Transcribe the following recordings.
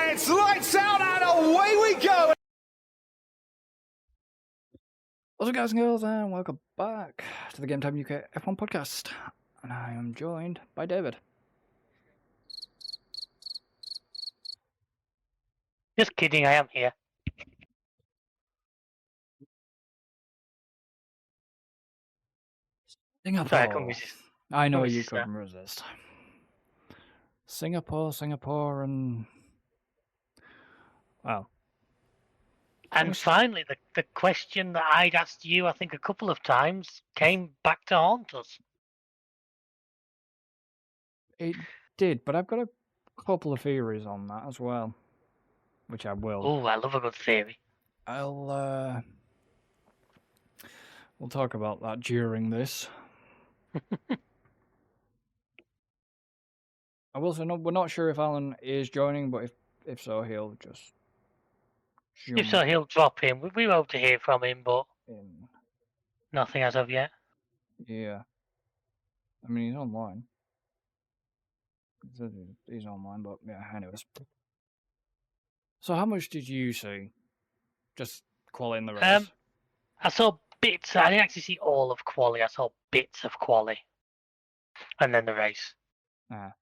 It's lights out and away we go! What's up, guys and girls, and welcome back to the Game Time UK F1 podcast. And I am joined by David. Just kidding, I am here. Singapore. Sorry, I couldn't resist. I know couldn't you resist couldn't resist. Singapore, and... Well. And finally, the question that I'd asked you, I think, a couple of times, came back to haunt us. It did, but I've got a couple of theories on that as well. Which I will. Oh, I love a good theory. We'll talk about that during this. I will say, no, we're not sure if Alan is joining, but if so, he'll just... If so, he'll drop in. We hope to hear from him, but nothing as of yet. Yeah. I mean, he's online. He's online, but yeah, anyways. So how much did you see? Just quali in the race? I saw bits. I didn't actually see all of quali. I saw bits of quali. And then the race. Ah.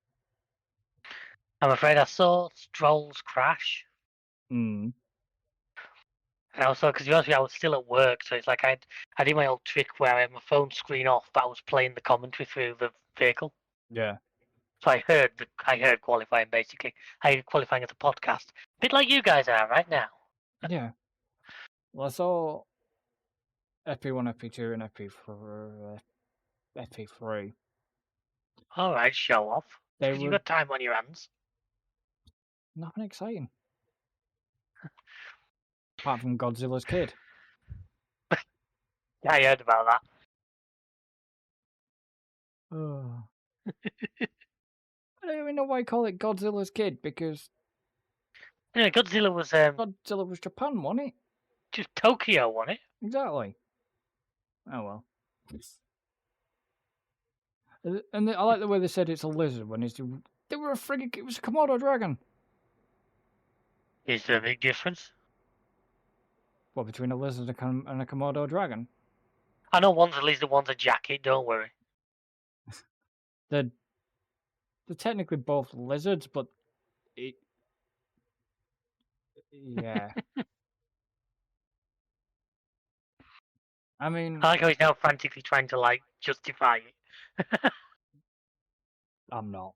I'm afraid I saw Stroll's crash. Mm. And also, because to be honest with you, I was still at work, so it's like I did my old trick where I had my phone screen off, but I was playing the commentary through the vehicle. Yeah. So I heard qualifying basically. I heard qualifying as a podcast, a bit like you guys are right now. Yeah. Well, I saw FP1, FP2, and FP3. All right, show off. Because you've got time on your hands. Nothing exciting. Apart from Godzilla's kid. Yeah, I heard about that. Oh. I don't even know why I call it Godzilla's kid, because... Yeah, Godzilla was... Godzilla was Japan, wasn't it? Just Tokyo, wasn't it? Exactly. Oh, well. And I like the way they said it's a lizard when they were a friggin'... It was a Komodo dragon. Is there a big difference? What, between a lizard and a Komodo dragon? I know one's a lizard, one's a jacket, don't worry. They're technically both lizards, but yeah. I mean... I like how he's now frantically trying to, like, justify it. I'm not.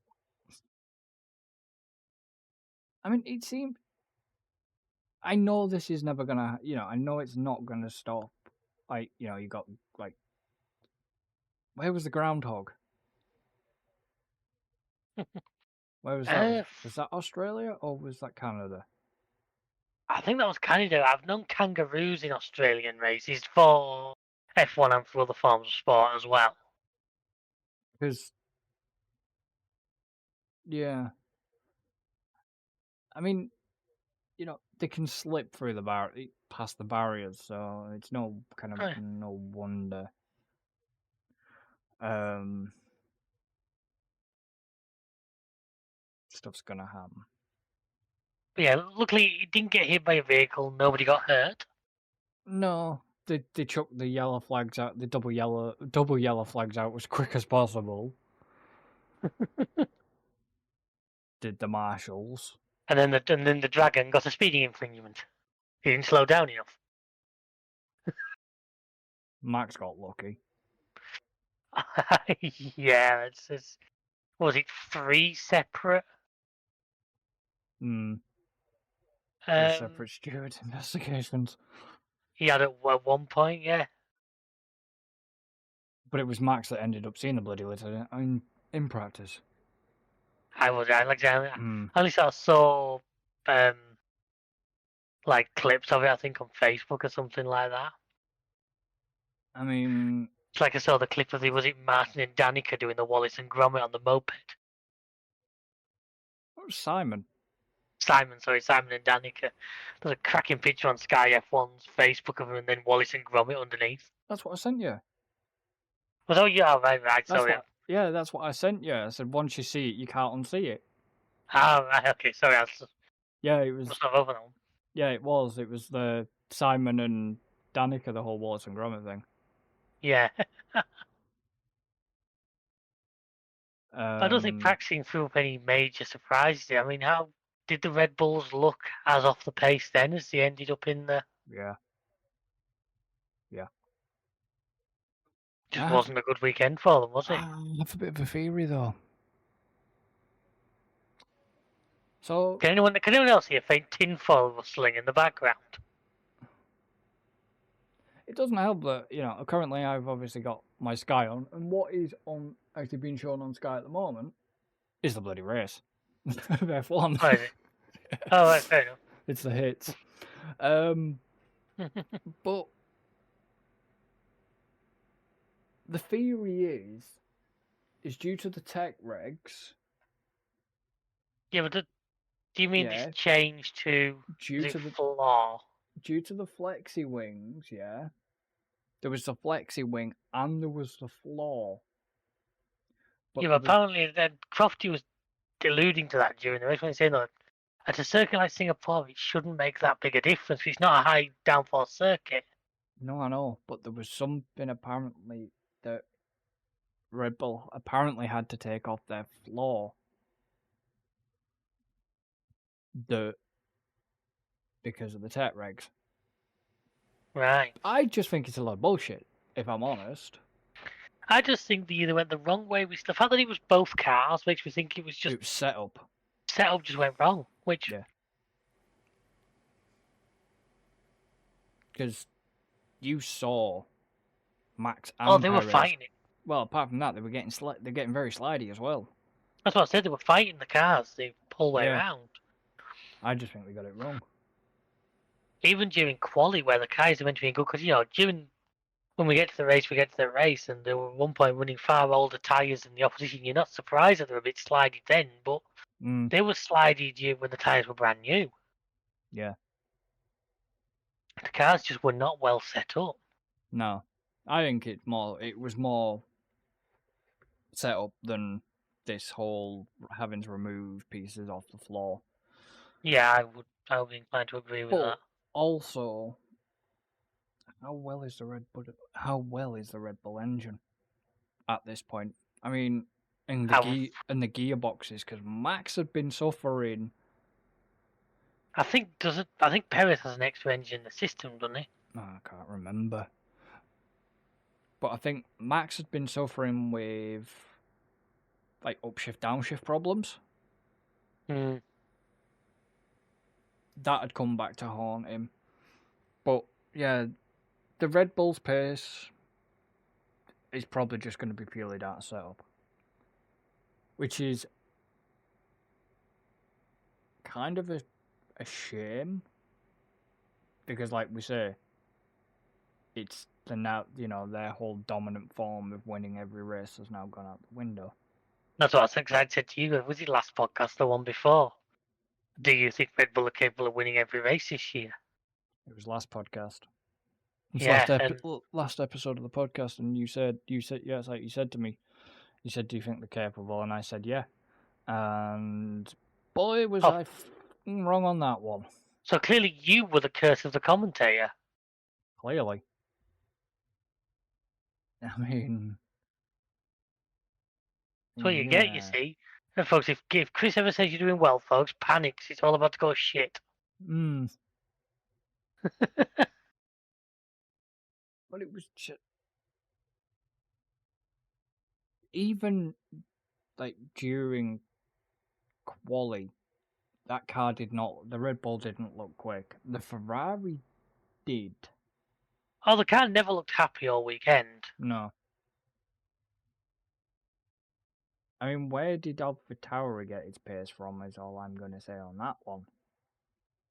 I mean, it seemed... I know this is never gonna... I know it's not gonna stop. Like, you got, like... Where was the groundhog? Where was that? Was that Australia or was that Canada? I think that was Canada. I've known kangaroos in Australian races for F1 and for other forms of sport as well. Because, yeah. I mean, they can slip through past the barriers, so it's no wonder. Stuff's gonna happen. But yeah, luckily it didn't get hit by a vehicle. Nobody got hurt. No, they chucked the yellow flags out, the double yellow flags out as quick as possible. Did the marshals? And then the dragon got a speeding infringement. He didn't slow down enough. Max got lucky. Yeah, it's what was it, 3 separate? Separate steward investigations. He had at one point, yeah. But it was Max that ended up seeing the bloody litter in practice. I only sort of saw like clips of it, I think, on Facebook or something like that. I mean... It's like I saw the clip of was it Martin and Danica doing the Wallace and Gromit on the moped? What was Simon? Simon and Danica. There's a cracking picture on Sky F1's Facebook of them and then Wallace and Gromit underneath. That's what I sent you. Oh, yeah, right, sorry. Yeah, that's what I sent you. I said, once you see it, you can't unsee it. Oh, right, okay, sorry. Yeah, it was. Must not have opened that one. Yeah, it was. It was the Simon and Danica, the whole Wallace and Gromit thing. Yeah. I don't think Um, practicing threw up any major surprises there. I mean, how did the Red Bulls look as off the pace then as they ended up in the... yeah. Just wasn't a good weekend for them, was it? I have a bit of a theory though. So Can anyone else hear faint tinfoil rustling in the background? it doesn't help that, currently I've obviously got my Sky on, and what is on actually being shown on Sky at the moment is the bloody race. F1. Oh, is it? Oh, right, fair enough. It's the hits. But the theory is due to the tech regs. Yeah, but do you mean Yeah. this change to Due the to the flaw? due to the flexi wings, yeah. There was the flexi wing and there was the floor. But Yeah, there but was, apparently then Crofty was alluding to that during the race when he said that at a circuit like Singapore, it shouldn't make that big a difference. It's not a high downforce circuit. no, I know, but there was something apparently that Red Bull apparently had to take off their floor because of the tech regs. Right. I just think it's a lot of bullshit, if I'm honest. I just think they either went the wrong way with the fact that it was both cars makes me think it was just It was set up. setup just went wrong. Which Yeah. Because you saw Max and they were Perez. fighting it. Well, apart from that, they were they're getting very slidey as well. That's what I said. They were fighting the cars the whole way around. I just think they got it wrong. Even during quali, where the cars are meant to be good, because during when we get to the race, and they were at one point running far older tyres than the opposition. You're not surprised that they're a bit slidey then, but they were slidey when the tyres were brand new. Yeah. The cars just were not well set up. No, I think it was more set up than this whole having to remove pieces off the floor. Yeah, I would be inclined to agree with that. Also, how well is the Red Bull engine at this point? I mean, in the gearboxes, because Max had been suffering. I think Perez has an extra engine in the system, doesn't he? Oh, I can't remember. But I think Max had been suffering with like upshift, downshift problems. Mm. That had come back to haunt him. But yeah, the Red Bull's pace is probably just going to be purely down to setup, which is kind of a shame because, like we say, it's their whole dominant form of winning every race has now gone out the window. That's what I said to you. Was it last podcast, the one before? Do you think Red Bull are capable of winning every race this year? It was last podcast. Last episode of the podcast, and you said yeah, it's like you said to me. You said, "Do you think they're capable?" And I said, "Yeah." And boy, was I wrong on that one. So clearly, you were the curse of the commentator. Clearly, I mean, that's what you get. You see, and folks, if Chris ever says you're doing well, folks, panics. It's all about to go shit. But it was just even like during quali, that car did not. The Red Bull didn't look quick. The Ferrari did. Oh, the car never looked happy all weekend. No. I mean, where did AlphaTauri get its pace from? Is all I'm going to say on that one.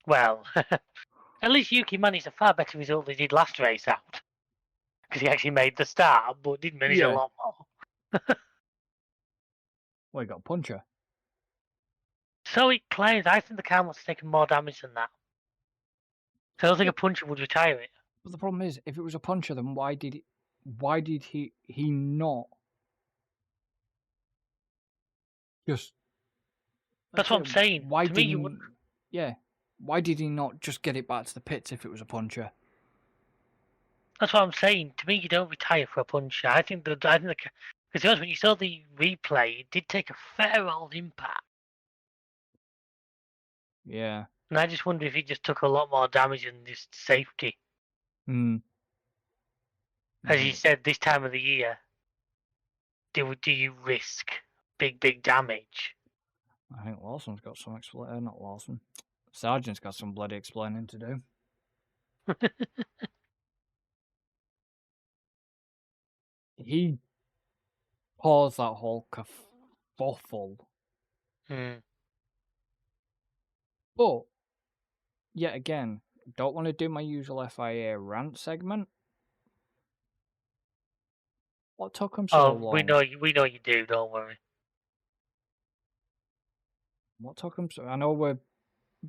Well, at least Yuki managed a far better result than he did last race out. Because he actually made the start, but didn't manage a lot more. Well, he got a puncher. So it claims. I think the car must have taken more damage than that. So I don't think a puncher would retire it. But the problem is, if it was a puncher, then why did he not just... That's what I'm saying. Why to me, did you wouldn't. Yeah. Why did he not just get it back to the pits if it was a puncher? That's what I'm saying. To me, you don't retire for a puncher. I think because when you saw the replay, it did take a fair old impact. Yeah. And I just wonder if he just took a lot more damage than just safety. Hmm. As you said, this time of the year, do you risk big damage? I think Lawson's got some not Lawson. Sergeant's got some bloody explaining to do. He caused that whole kerfuffle. But, yet again, don't want to do my usual FIA rant segment. What took him so long? we know you do. Don't worry. What took him so... I know we're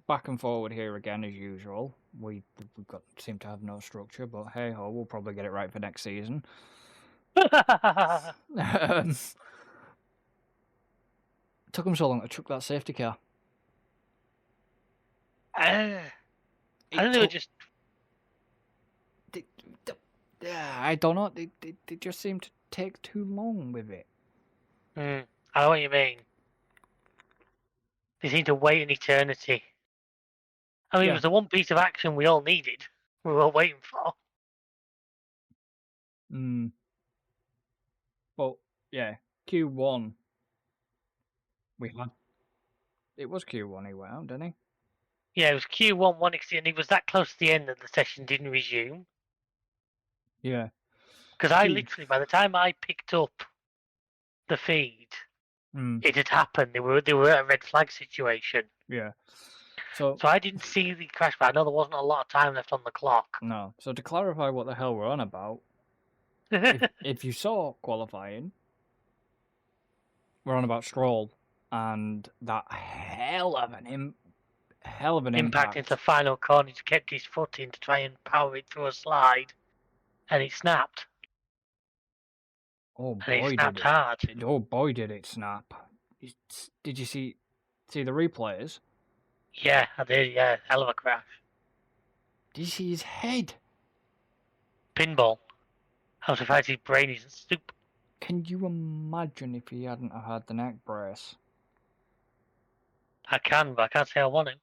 back and forward here again as usual. We've seem to have no structure, but hey ho, we'll probably get it right for next season. Took him so long to chuck that safety car. I think they were just. I don't know. They just seem to take too long with it. I know what you mean. They seem to wait an eternity. I mean, Yeah. it was the one piece of action we all needed. We were all waiting for. But yeah, Q1. We had. It was Q1 he went out, didn't he? Yeah, it was Q1 160, and he was that close to the end that the session didn't resume. Yeah. Because I literally, by the time I picked up the feed, it had happened. They were at a red flag situation. Yeah. So I didn't see the crash, but I know there wasn't a lot of time left on the clock. No. So to clarify what the hell we're on about, if you saw qualifying, we're on about Stroll and that hell of an impact into the final corner. He kept his foot in to try and power it through a slide, and it snapped. Oh and boy, it snapped did hard. Oh boy, did it snap! Did you see the replays? Yeah, I did. Yeah, hell of a crash. Did you see his head? Pinball. I'm surprised his brain isn't stupid. Can you imagine if he hadn't have had the neck brace? I can, but I can't say I want him.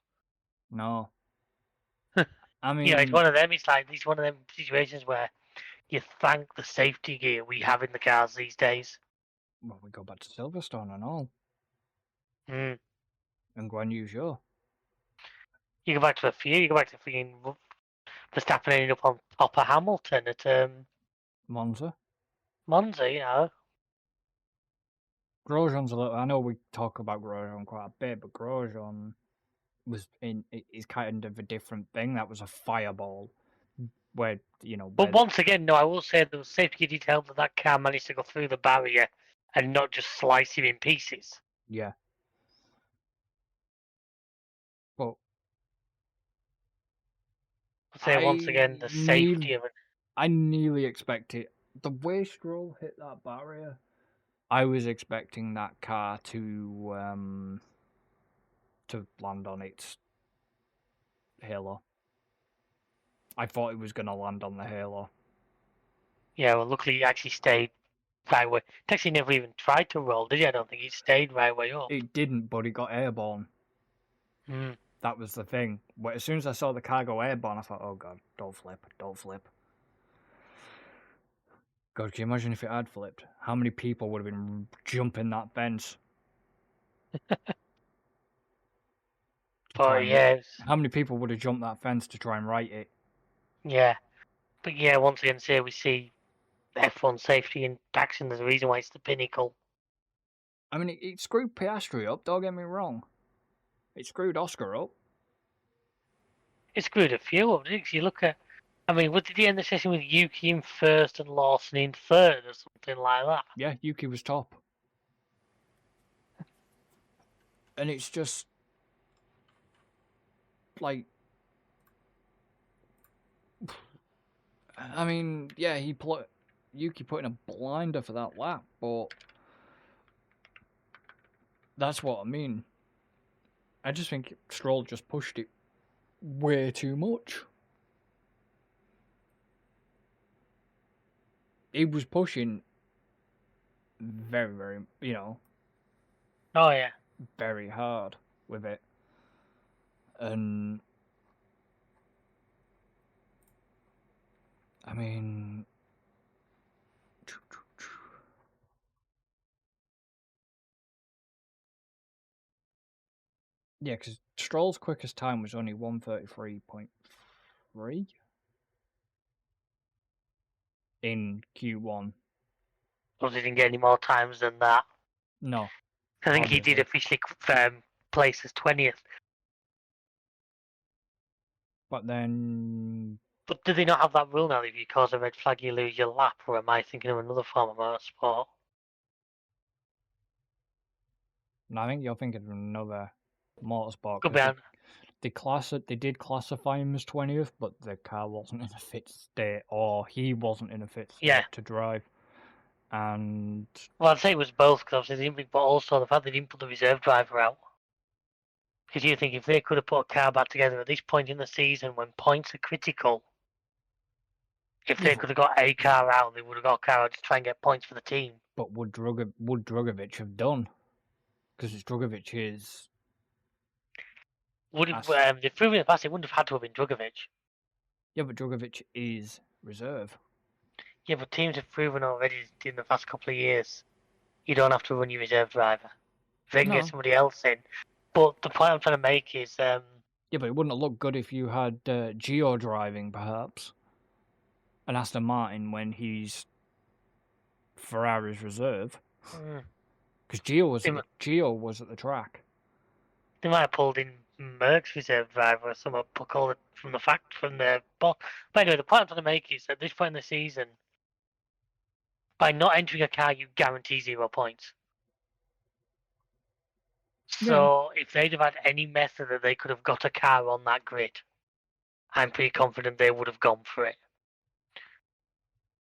No. I mean, Yeah, it's one of them. It's one of them situations where you thank the safety gear we have in the cars these days. Well, we go back to Silverstone and all. And Guan Yu Zhou. You go back to a few. You go back to Verstappen ending up on top of Hamilton at Monza. Monza, you know. Grosjean's a little. I know we talk about Grosjean quite a bit, but Grosjean is kind of a different thing. That was a fireball, where But once again, no, I will say there was safety detail that car managed to go through the barrier and not just slice him in pieces. Yeah. But I'll say once again the safety of it. I nearly expected the way Stroll hit that barrier. I was expecting that car to land on its halo. I thought it was going to land on the halo. Yeah, well, luckily he actually stayed right way. It actually never even tried to roll, did he? I don't think he stayed right way up. It didn't, but it got airborne. That was the thing. But as soon as I saw the car go airborne, I thought, oh god, don't flip, don't flip. God, can you imagine if it had flipped? How many people would have been jumping that fence? Yeah. How many people would have jumped that fence to try and right it? Yeah. But yeah, once again, here we see F1 safety in action. There's a reason why it's the pinnacle. I mean, it screwed Piastri up, don't get me wrong. It screwed Oscar up. It screwed a few up, didn't it? 'Cause you look at, I mean, what did he end the session with? Yuki in first and Lawson in third or something like that? Yeah, Yuki was top. And it's just like, I mean, yeah, Yuki put in a blinder for that lap, but that's what I mean. I just think Stroll just pushed it way too much. He was pushing very, very, Oh yeah. very hard with it. And I mean, yeah, because Stroll's quickest time was only 1:33.3 in Q1. Because he didn't get any more times than that. No, I think he did obviously. officially place as 20th. But then, But do they not have that rule now that if you cause a red flag, you lose your lap? Or am I thinking of another form of motorsport? no, I think you're thinking of another motorsport. Could be. They did classify him as 20th, but the car wasn't in a fit state, or he wasn't in a fit state Yeah. to drive. And Well, I'd say it was both, because obviously they didn't, but also the fact they didn't put the reserve driver out. Because you think if they could have put a car back together at this point in the season when points are critical, if they could have got a car out, they would have got a car out to try and get points for the team. but would Drugovic have done? Because Drugovic is. Would have they've proven in the past it wouldn't have had to have been Drugovic. Yeah, but Drugovic is reserve. Yeah, but teams have proven already in the past couple of years you don't have to run your reserve driver. They can get somebody else in. But the point I'm trying to make is yeah, but it wouldn't have looked good if you had Gio driving, perhaps, and Aston Martin when he's Ferrari's reserve. Because Gio was at the track. They might have pulled in Merck's reserve driver or something, call it from the box. But anyway, the point I'm trying to make is at this point in the season, by not entering a car, you guarantee 0 points. So if they'd have had any method that they could have got a car on that grid, I'm pretty confident they would have gone for it.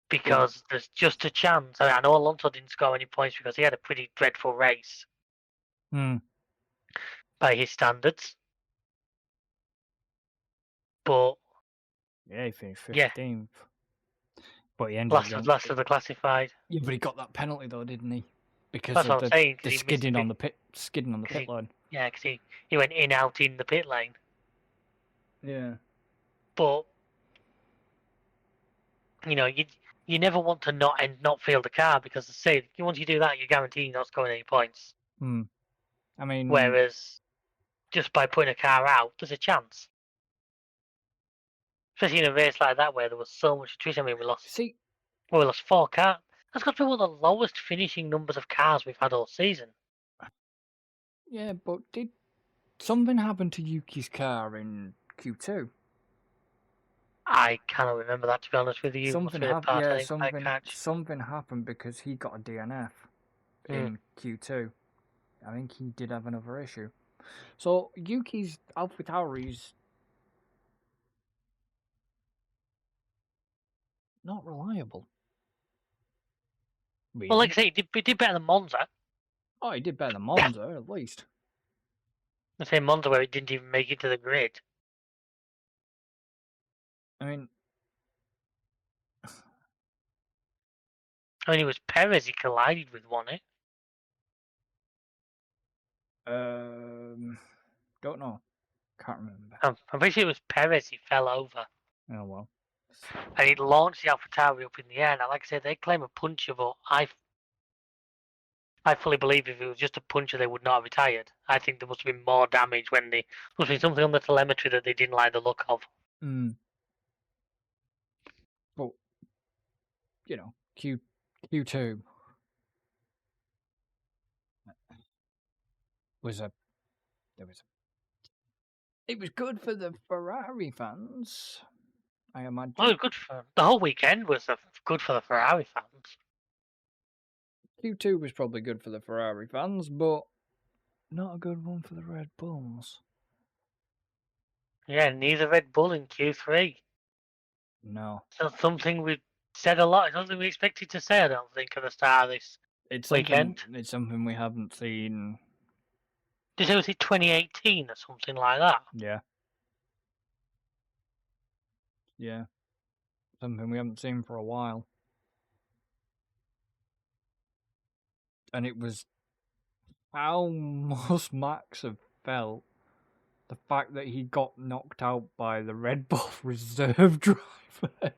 Because there's just a chance. I know Alonso didn't score any points because he had a pretty dreadful race by his standards. But yeah, he finished 15th. But he ended last of the classified. Yeah, but he got that penalty though, didn't he? Because That's of what I'm saying, the skidding on the pit line. Yeah, because he went in out in the pit lane. Yeah. But you never want to not field a car because say once you do that, you're guaranteed not scoring any points. I mean, whereas just by putting a car out, there's a chance. Especially in a race like that where there was so much attrition. I mean, we lost 4 cars. That's got to be one of the lowest finishing numbers of cars we've had all season. Yeah, but did something happen to Yuki's car in Q2? I cannot remember that, to be honest with you. Something happened because he got a DNF in Q2. I think he did have another issue. So Yuki's AlphaTauri's not reliable. Really. Well, like I say, he did better than Monza. Oh, he did better than Monza, at least. I say Monza where he didn't even make it to the grid. I mean, it was Perez he collided with, wasn't it? Don't know. Can't remember. I'm pretty sure it was Perez he fell over. Oh, well. And it launched the AlphaTauri up in the air. Now, like I said, they claim a puncher, but I fully believe if it was just a puncher, they would not have retired. I think there must have been more damage when there must have been something on the telemetry that they didn't like the look of. But, Q2 it was good for the Ferrari fans, I imagine. Well, it was good for the whole weekend. Was good for the Ferrari fans. Q2 was probably good for the Ferrari fans, but not a good one for the Red Bulls. Yeah, neither Red Bull in Q3. No. So something we said a lot. It's something we expected to say, I don't think, at the start of this weekend. It's something we haven't seen Was it 2018 or something like that? Yeah. Yeah. Something we haven't seen for a while. And it was how must Max have felt the fact that he got knocked out by the Red Bull reserve driver.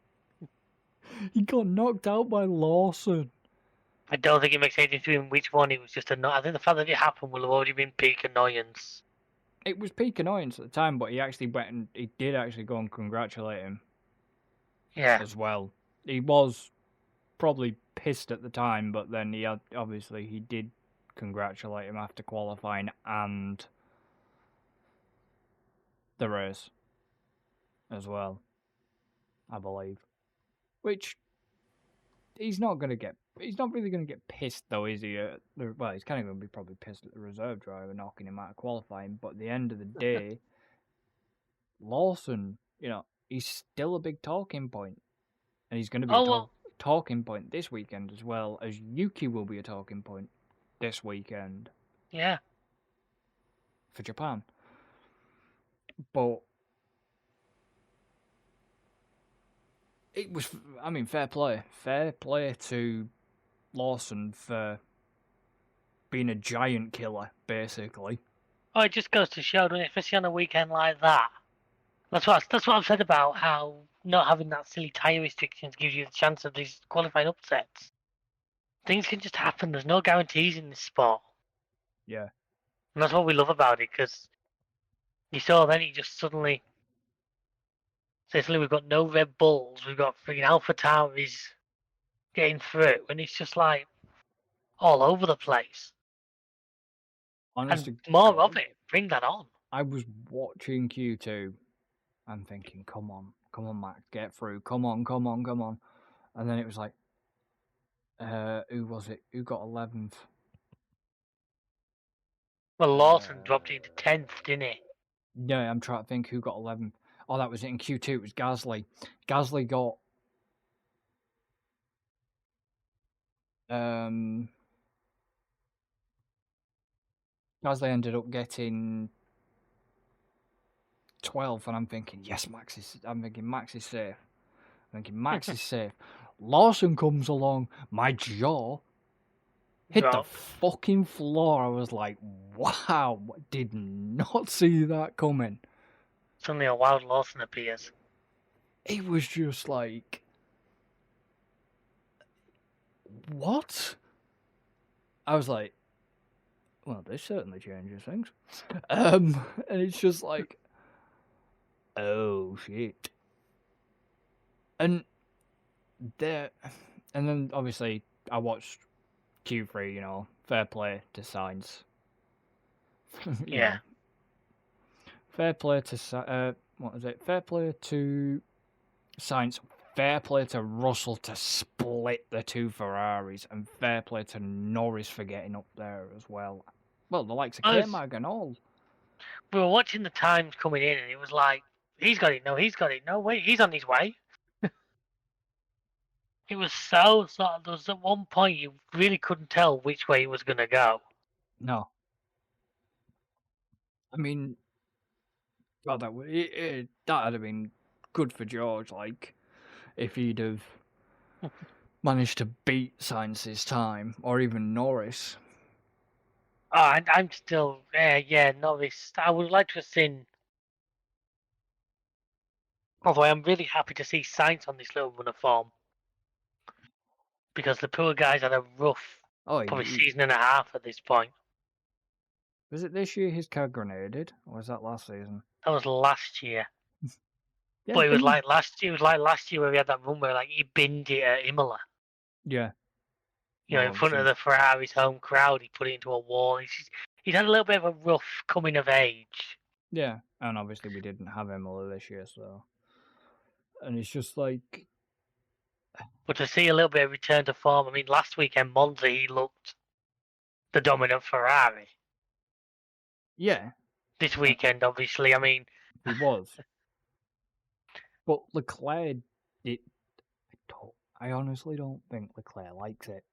He got knocked out by Lawson. I don't think it makes any difference to him which one. It was just I think the fact that it happened will have already been peak annoyance. It was peak annoyance at the time, but he actually went and he did actually go and congratulate him. Yeah. As well. He was probably pissed at the time, but then he did congratulate him after qualifying and the race as well, I believe. Which he's not really going to get pissed though, is he? Well, he's kind of going to be probably pissed at the reserve driver knocking him out of qualifying. But at the end of the day, Lawson, he's still a big talking point, and he's going to be a talking point this weekend as well as Yuki will be a talking point this weekend. Yeah. For Japan. But it was, fair play. Fair play to Lawson for being a giant killer, basically. Oh, it just goes to show, doesn't it? Especially on a weekend like that. That's what I've said about how not having that silly tyre restrictions gives you the chance of these qualifying upsets. Things can just happen. There's no guarantees in this sport. Yeah. And that's what we love about it, because you saw then he just suddenly we've got no Red Bulls, we've got freaking Alpha Tauris getting through, and it's just like all over the place. Honestly, and more of it. Bring that on. I was watching Q2 and thinking, come on, Max, get through. Come on. And then it was like, who was it? Who got 11th? Well, Lawson dropped into 10th, didn't he? Yeah, I'm trying to think who got 11th. Oh, that was it in Q2. It was Gasly. Gasly got Gasly ended up getting 12th, and I'm thinking, yes, Max is safe. I'm thinking Max is safe. Lawson comes along, my jaw hit the fucking floor. I was like, wow, did not see that coming. Suddenly a wild Lawson appears. It was just like, what? I was like, well, this certainly changes things. And it's just like, oh shit. And then obviously I watched Q3, fair play to Sainz. Yeah. Fair play to what was it? Fair play to Sainz. Fair play to Russell to split the two Ferraris, and fair play to Norris for getting up there as well. Well, the likes of K-Mag and all. We were watching the times coming in, and it was like, he's got it. No, wait, he's on his way. It was so sort of, there was at one point you really couldn't tell which way he was going to go. No. I mean, God, that'd have been good for George, like, if he'd have managed to beat Sainz's time, or even Norris. Oh, and I'm still, Norris. I would like to have seen. Although I'm really happy to see Sainz on this little run of form, because the poor guy's had a rough, probably season and a half at this point. Was it this year his car grenaded, or was that last season? That was last year. Yeah, but it was like last year. It was like last year where we had that run where like he binned it at Imola. Yeah. In front of the Ferrari's home crowd, he put it into a wall. He's had a little bit of a rough coming of age. Yeah, and obviously we didn't have Imola this year, so. And it's just like. But to see a little bit of return to form, I mean, last weekend Monza he looked the dominant Ferrari. Yeah. This weekend, obviously, I mean. He was. But Leclerc I honestly don't think Leclerc likes it.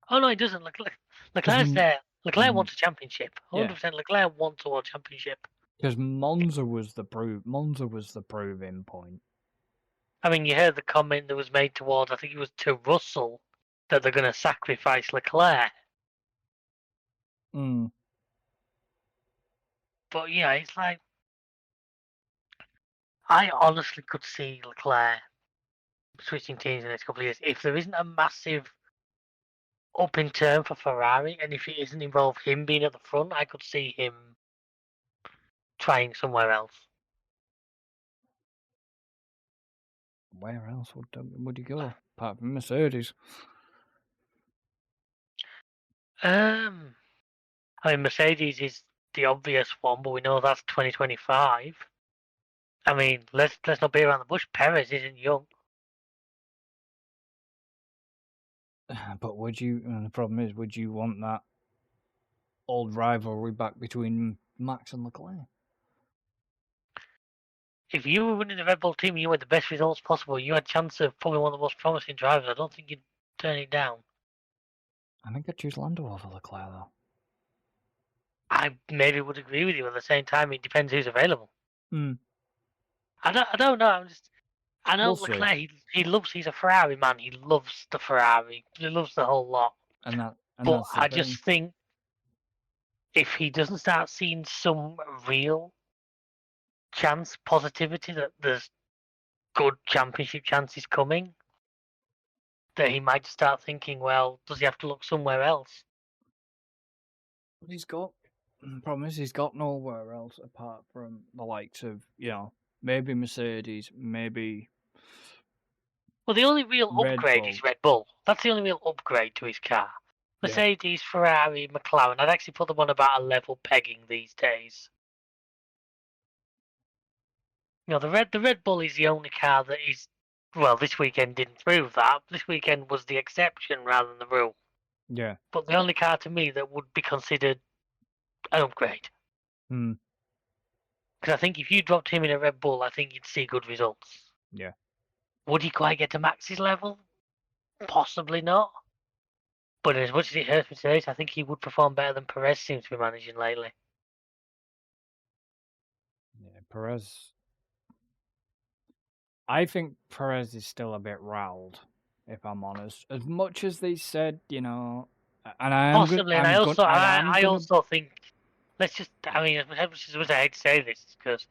Oh no, he doesn't. Leclerc's there. Leclerc wants a championship. 100% Yeah. Leclerc wants a world championship. Because Monza was the proving point. I mean, you heard the comment that was made towards, I think it was to Russell, that they're going to sacrifice Leclerc. Mm. But yeah, it's like, I honestly could see Leclerc switching teams in the next couple of years if there isn't a massive up in turn for Ferrari, and if it isn't involve him being at the front, I could see him trying somewhere else. Where else would he go apart from Mercedes? I mean, Mercedes is the obvious one, but we know that's 2025. I mean, let's not beat around the bush. Perez isn't young. But would you? The problem is, would you want that old rivalry back between Max and Leclerc? If you were running the Red Bull team, you had the best results possible. You had a chance of probably one of the most promising drivers. I don't think you'd turn it down. I think I'd choose Lando over Leclerc, though. I maybe would agree with you. At the same time, it depends who's available. Hmm. I don't know. I know We'll Leclerc. He's a Ferrari man. He loves the Ferrari. He loves the whole lot. But But I just think if he doesn't start seeing some real chance, positivity that there's good championship chances coming, that he might start thinking, well, does he have to look somewhere else? The problem is he's got nowhere else apart from the likes of, maybe Mercedes, maybe. Well, the only real upgrade Bull. is Red Bull. That's the only real upgrade to his car. Mercedes, Ferrari, McLaren, I'd actually put them on about a level pegging these days. The Red Bull is the only car that is, well, this weekend didn't prove that. This weekend was the exception rather than the rule. Yeah. But the only car to me that would be considered an upgrade. Hmm. Because I think if you dropped him in a Red Bull, I think you'd see good results. Yeah. Would he quite get to Max's level? Possibly not. But as much as it hurts me today, I think he would perform better than Perez seems to be managing lately. Yeah, Perez. I think Perez is still a bit riled, if I'm honest. As much as they said, and I am possibly, and I also think, let's just, I mean, as much as I hate to say this, because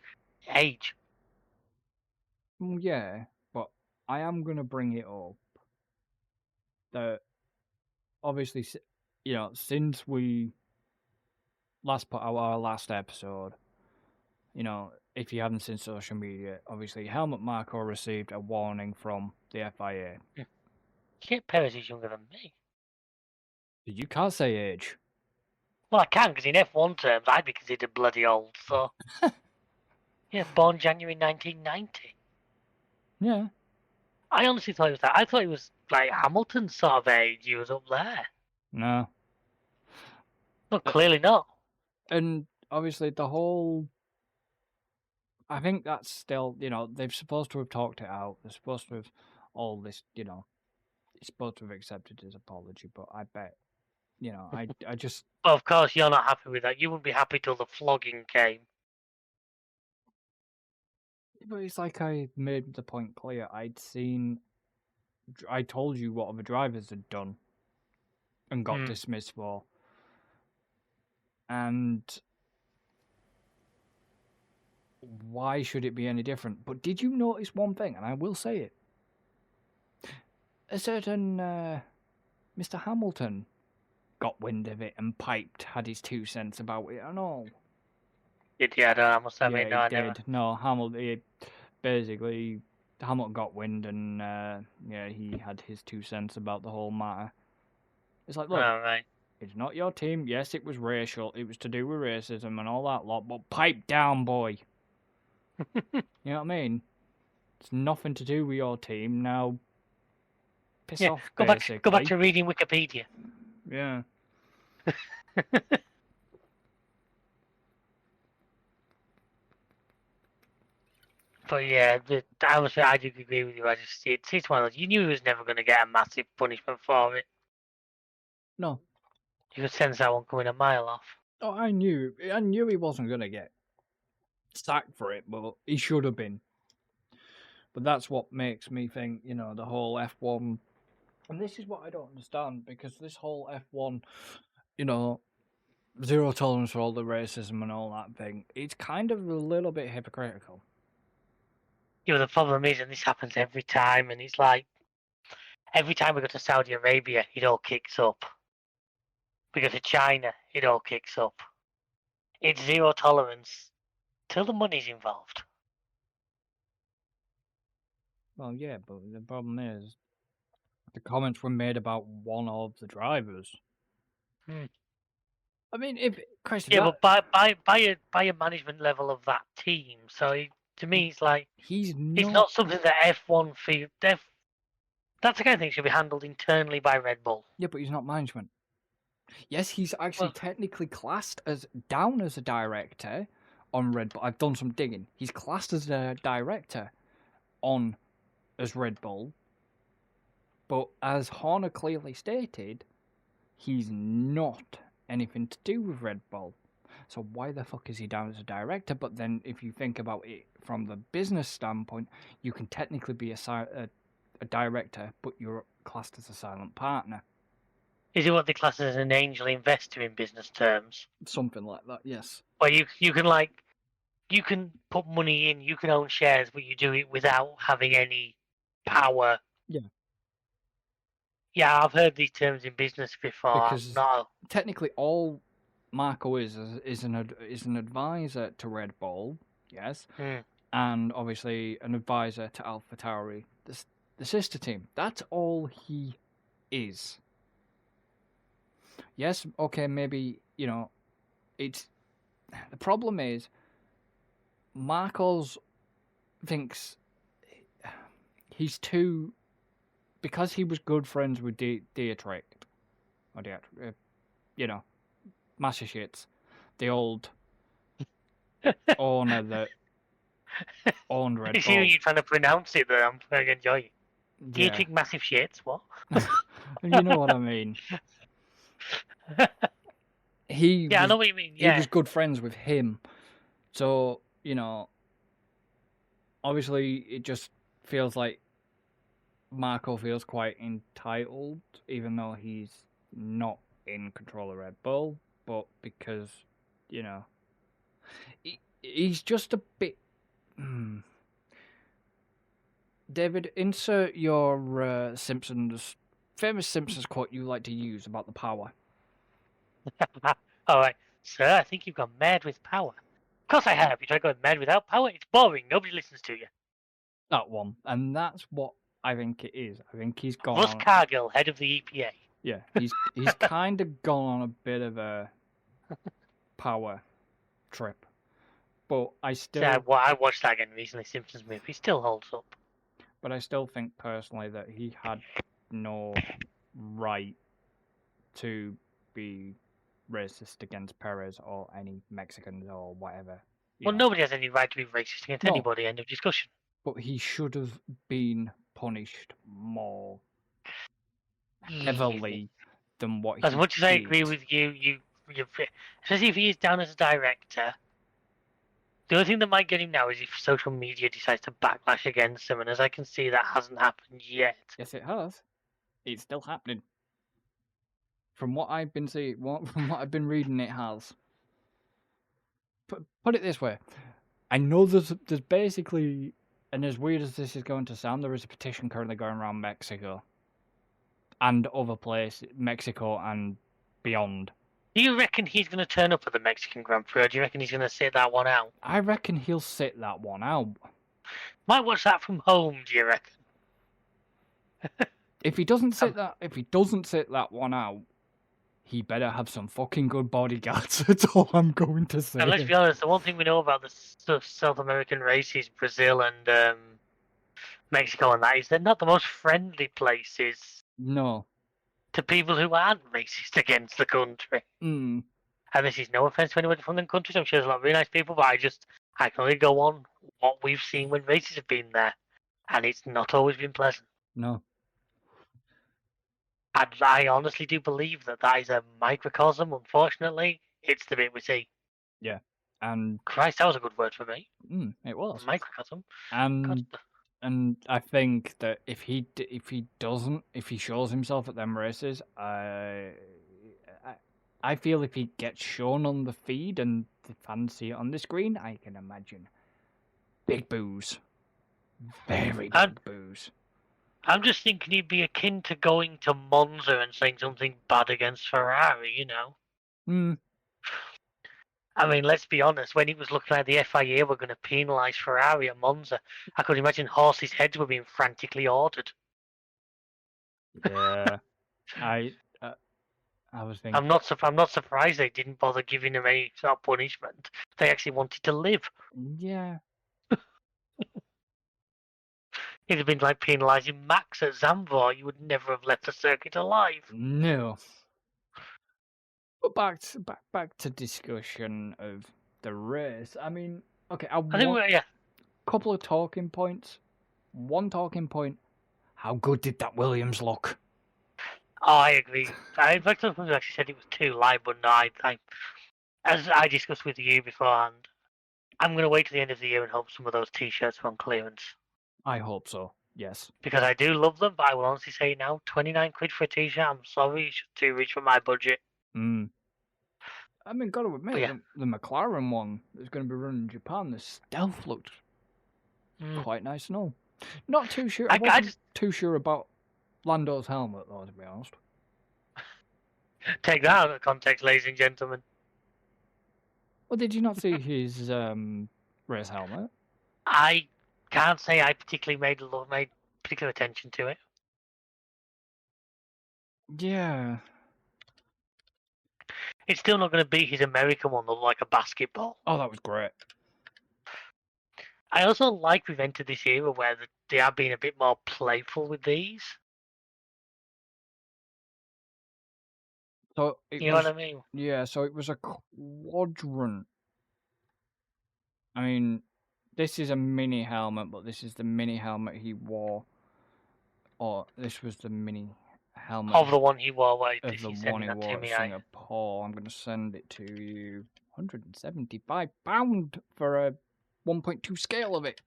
age. Yeah, but I am going to bring it up that obviously, since we last put out our last episode, if you haven't seen social media, obviously Helmut Marko received a warning from the FIA. Shit, Perez is younger than me. You can't say age. Well, I can, because in F1 terms, I'd be considered bloody old, so. Yeah, born January 1990. Yeah. I honestly thought it was that. I thought it was like Hamilton's sort of age. He was up there. No. No, clearly not. And obviously the whole... I think that's still, they're supposed to have talked it out. They're supposed to have all this, he's supposed to have accepted his apology, but I bet, I just... Well, of course, you're not happy with that. You wouldn't be happy till the flogging came. But it's like I made the point clear. I told you what other drivers had done and got dismissed for. And why should it be any different? But did you notice one thing? And I will say it. A certain Mr. Hamilton got wind of it and piped, had his 2 cents about it and all. Yeah, I must admit, yeah, he did. No, Hamilton, basically, Hamilton got wind and, he had his 2 cents about the whole matter. It's like, look, right. It's not your team. Yes, it was racial. It was to do with racism and all that lot, but pipe down, boy. You know what I mean? It's nothing to do with your team. Now, piss off, basically. Go back to reading Wikipedia. Yeah. But yeah, honestly, I do agree with you. It's one of those. You knew he was never going to get a massive punishment for it. No. You could sense that one coming a mile off. Oh, I knew he wasn't gonna get sacked for it, but he should have been. But that's what makes me think, the whole F1, and this is what I don't understand, because this whole F1, zero tolerance for all the racism and all that thing, it's kind of a little bit hypocritical. The problem is, and this happens every time, and it's like, every time we go to Saudi Arabia, it all kicks up. We go to China, it all kicks up. It's zero tolerance till the money's involved. Well, yeah, but the problem is, the comments were made about one of the drivers. I mean, but by a management level of that team, so to me, it's like it's not something that F1 feel. That's the kind of thing should be handled internally by Red Bull. Yeah, but he's not management. Yes, he's actually technically classed down as a director on Red Bull. I've done some digging. He's classed as a director as Red Bull, but as Horner clearly stated, he's not anything to do with Red Bull. So why the fuck is he down as a director? But then if you think about it from the business standpoint, you can technically be a director, but you're classed as a silent partner. Is it what they class as an angel investor in business terms? Something like that, yes. Where you can put money in, you can own shares, but you do it without having any power. Yeah. Yeah, I've heard these terms in business before. Because technically all Marco is an advisor to Red Bull, yes, and obviously an advisor to AlphaTauri, the sister team. That's all he is. Yes, okay, maybe, it's... The problem is, Marcos thinks he's too... Because he was good friends with Dietrich, Massachusetts, the old owner that owned Red Bull. You see you're trying to pronounce it, but I'm very enjoying it. Dietrich massive shits, what? You know what I mean. I know what you mean. Yeah. He was good friends with him. So, obviously it just feels like Marco feels quite entitled, even though he's not in control of Red Bull, but because, he's just a bit... David, insert your famous Simpsons quote you like to use about the power. All right, sir, I think you've gone mad with power. Of course I have. You try going mad without power, it's boring. Nobody listens to you. That one. And that's what I think it is. I think he's gone Russ Cargill, head of the EPA. Yeah, he's kind of gone on a bit of a power trip. But I still... Yeah, well, I watched that again recently, Simpsons movie. It still holds up. But I still think personally that he had no right to be racist against Perez or any Mexicans or whatever. Well, nobody has any right to be racist against anybody, end of discussion. But he should have been punished more heavily than what As much as I agree with you, especially if he is down as a director, the only thing that might get him now is if social media decides to backlash against him, and as I can see, that hasn't happened yet. Yes, it has. It's still happening. From what I've been seeing, from what I've been reading, it has. Put it this way, I know there's basically, and as weird as this is going to sound, there is a petition currently going around Mexico and other places, Mexico and beyond. Do you reckon he's going to turn up at the Mexican Grand Prix, or do you reckon he's going to sit that one out? I reckon he'll sit that one out. Might watch that from home, do you reckon? If he doesn't sit that one out, he better have some fucking good bodyguards. That's all I'm going to say. And let's be honest, the one thing we know about the South American races, Brazil and Mexico and that, is they're not the most friendly places. No. To people who aren't racist against the country. And this is no offense to anybody from the countries. I'm sure there's a lot of really nice people, but I can only go on what we've seen when races have been there. And it's not always been pleasant. No. I honestly do believe that is a microcosm. Unfortunately, it's the bit we see. Yeah, and Christ, that was a good word for me. it was. Microcosm. And I think that if he shows himself at them races, I feel if he gets shown on the feed and the fans see it on the screen, I can imagine big boos, very big boos. I'm just thinking he'd be akin to going to Monza and saying something bad against Ferrari, you know. I mean, let's be honest, when he was looking like the FIA were going to penalise Ferrari at Monza, I could imagine horses' heads were being frantically ordered. Yeah, I was thinking. I'm not surprised they didn't bother giving him any sort of punishment. They actually wanted to live. Yeah. It'd have been like penalising Max at Zandvoort. You would never have left the circuit alive. No. But back to discussion of the race. I mean, okay, I think yeah. Couple of talking points. One talking point: how good did that Williams look? Oh, I agree. In fact, someone actually said it was too light, but no, as I discussed with you beforehand, I'm going to wait till the end of the year and hope some of those T-shirts are on clearance. I hope so. Yes. Because I do love them, but I will honestly say now, 29 quid for a T-shirt. I'm sorry, it's too rich for my budget. I mean, gotta admit, the McLaren one that's going to be running in Japan, the stealth looked quite nice and all. Not too sure. I wasn't too sure about Lando's helmet, though, to be honest. Take that out of context, ladies and gentlemen. Well, did you not see his race helmet? I can't say I particularly made particular attention to it. Yeah. It's still not going to beat his American one that looked like a basketball. Oh, that was great. I also like we've entered this era where they are being a bit more playful with these. So you know what I mean? Yeah, so it was a quadrant. I mean, this is a mini helmet, but this is the mini helmet he wore. Or this was the mini helmet of the one he wore. Of the one he wore at Singapore. I'm going to send it to you. £175 for a 1.2 scale of it.